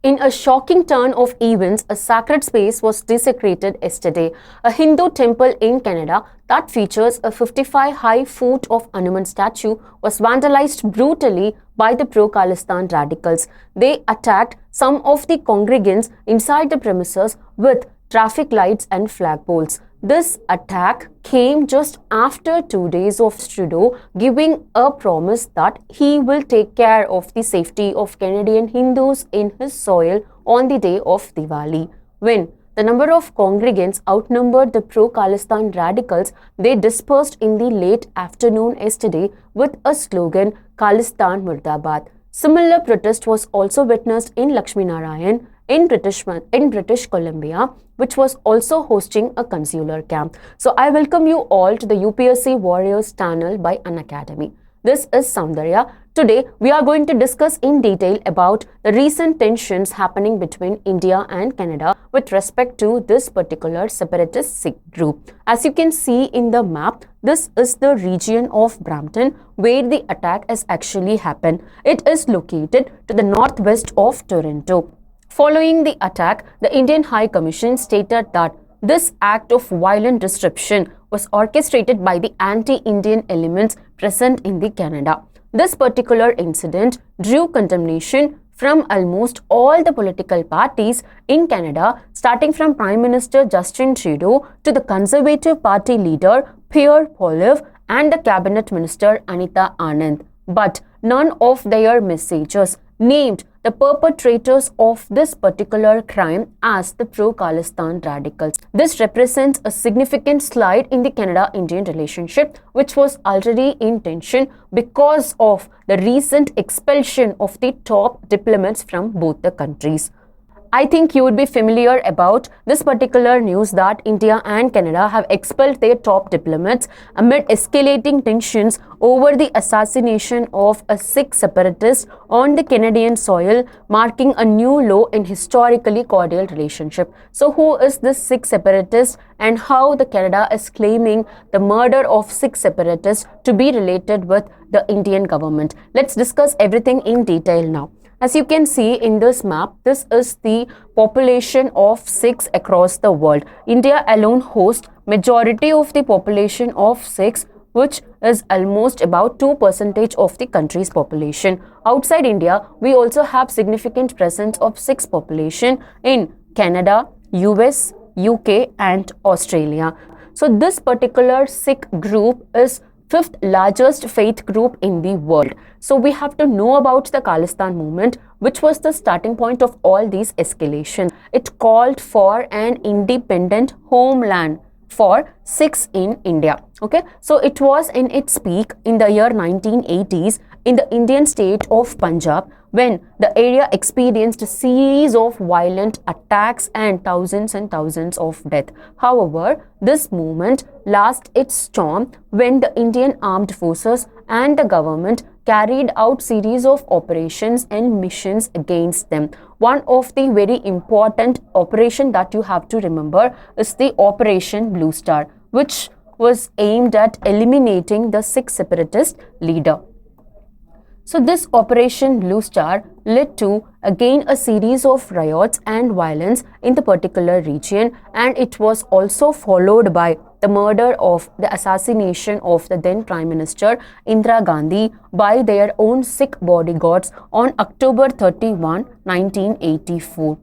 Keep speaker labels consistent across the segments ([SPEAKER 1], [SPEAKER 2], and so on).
[SPEAKER 1] In a shocking turn of events, a sacred space was desecrated yesterday. A Hindu temple in Canada that features a 55-high foot of Hanuman statue was vandalized brutally by the pro-Khalistan radicals. They attacked some of the congregants inside the premises with traffic lights and flagpoles. This attack came just after 2 days of Trudeau giving a promise that he will take care of the safety of Canadian Hindus in his soil on the day of Diwali. When the number of congregants outnumbered the pro-Khalistan radicals, they dispersed in the late afternoon yesterday with a slogan, Khalistan Murdabad. Similar protest was also witnessed in Lakshminarayan in British Columbia, which was also hosting a consular camp. So I welcome you all to the UPSC Warriors channel by Unacademy. This is Soundarya. Today we are going to discuss in detail about the recent tensions happening between India and Canada with respect to this particular separatist Sikh group. As you can see in the map, this is the region of Brampton where the attack has actually happened. It is located to the northwest of Toronto. Following the attack, the Indian High Commission stated that this act of violent disruption was orchestrated by the anti-Indian elements present in the Canada. This particular incident drew condemnation from almost all the political parties in Canada, starting from Prime Minister Justin Trudeau to the Conservative Party leader Pierre Poilievre and the Cabinet Minister Anita Anand. But none of their messages named the perpetrators of this particular crime as the pro-Khalistan radicals. This represents a significant slide in the Canada-Indian relationship, which was already in tension because of the recent expulsion of the top diplomats from both the countries. I think you would be familiar about this particular news that India and Canada have expelled their top diplomats amid escalating tensions over the assassination of a Sikh separatist on the Canadian soil, marking a new low in historically cordial relationship. So who is this Sikh separatist and how the Canada is claiming the murder of Sikh separatists to be related with the Indian government? Let's discuss everything in detail now. As you can see in this map, this is the population of Sikhs across the world. India alone hosts majority of the population of Sikhs, which is almost about 2% of the country's population. Outside India, we also have significant presence of Sikh population in Canada, US, UK and Australia. So this particular Sikh group is fifth largest faith group in the world. So we have to know about the Khalistan movement, which was the starting point of all these escalations. It called for an independent homeland for Sikhs in India. Okay, so it was in its peak in the year 1980s in the Indian state of Punjab, when the area experienced a series of violent attacks and thousands of deaths. However, this movement lost its storm when the Indian armed forces and the government carried out series of operations and missions against them. One of the very important operation that you have to remember is the Operation Blue Star, which was aimed at eliminating the Sikh separatist leader. So this Operation Blue Star led to again a series of riots and violence in the particular region, and it was also followed by the murder of the assassination of the then Prime Minister Indira Gandhi by their own Sikh bodyguards on October 31, 1984.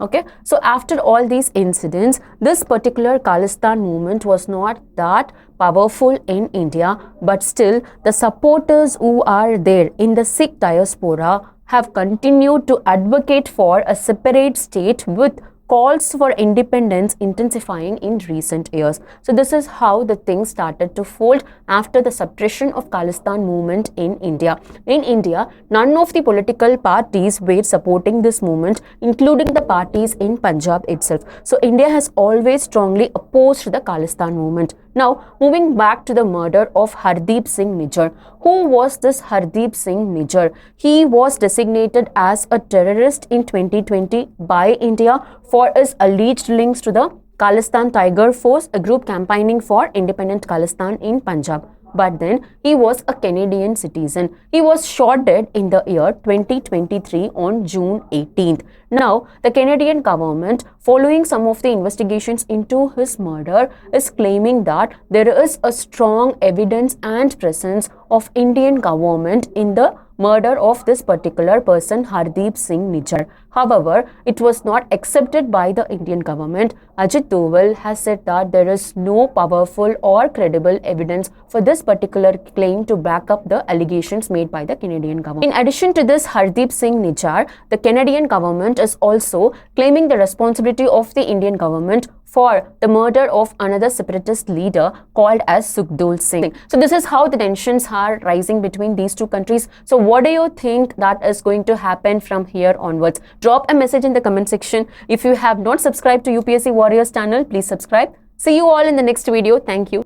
[SPEAKER 1] Okay, so after all these incidents, this particular Khalistan movement was not that powerful in India, but still the supporters who are there in the Sikh diaspora have continued to advocate for a separate state, with calls for independence intensifying in recent years. So this is how the things started to fold after the suppression of Khalistan movement in India. In India, none of the political parties were supporting this movement, including the parties in Punjab itself. So India has always strongly opposed the Khalistan movement. Now, moving back to the murder of Hardeep Singh Nijjar. Who was this Hardeep Singh Nijjar? He was designated as a terrorist in 2020 by India for his alleged links to the Khalistan Tiger Force, a group campaigning for independent Khalistan in Punjab. but then he was a Canadian citizen. He was shot dead in the year 2023 on June 18th. Now, the Canadian government, following some of the investigations into his murder, is claiming that there is a strong evidence and presence of Indian government in the murder of this particular person, Hardeep Singh Nijjar. However, it was not accepted by the Indian government. Ajit Doval has said that there is no powerful or credible evidence for this particular claim to back up the allegations made by the Canadian government. In addition to this Hardeep Singh Nijjar, the Canadian government is also claiming the responsibility of the Indian government for the murder of another separatist leader called as Sukhdev Singh. So this is how the tensions are rising between these two countries. So what do you think that is going to happen from here onwards? Drop a message in the comment section. If you have not subscribed to UPSC Warriors channel, please subscribe. See you all in the next video. Thank you.